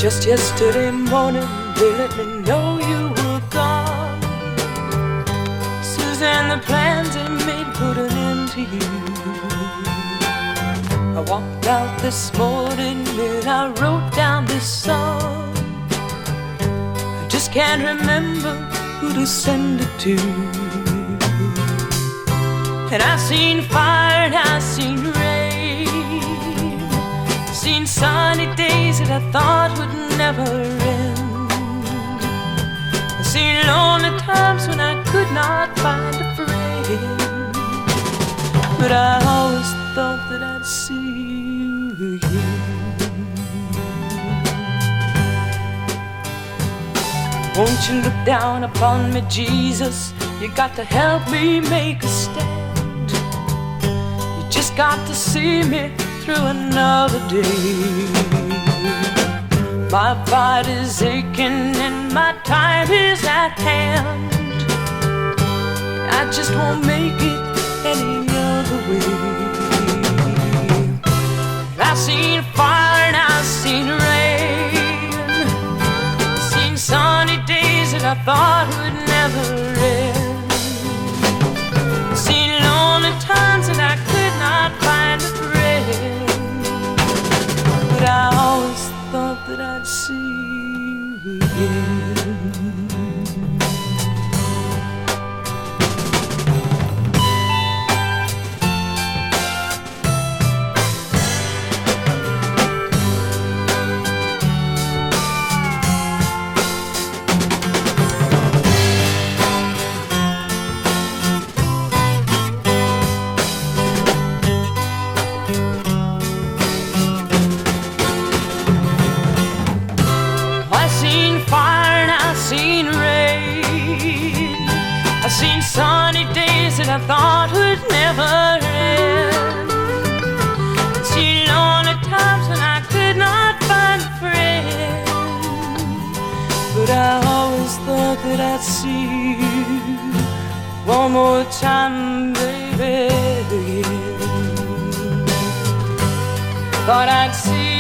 Just yesterday morning they let me know you were gone. Suzanne, the plans they made put an end to you. I walked out this morning and I wrote down this song. I just can't remember who to send it to. And I've seen fire and I've seen rain, seen sunny days that I thought would never end. I've seen lonely times when I could not find a friend. But I always thought that I'd see you again. Won't you look down upon me, Jesus? You got to help me make a stand. You just got to see me through another day. My body's aching and my time is at hand. I just won't make it any other way. I've seen fire and I've seen rain, seen sunny days that I thought would never end, seen lonely times that I could not find a friend. But I always thought that I'd see you again. Sunny days that I thought would never end, seen lonely times when I could not find a friend. But I always thought that I'd see you one more time, baby. Thought I'd see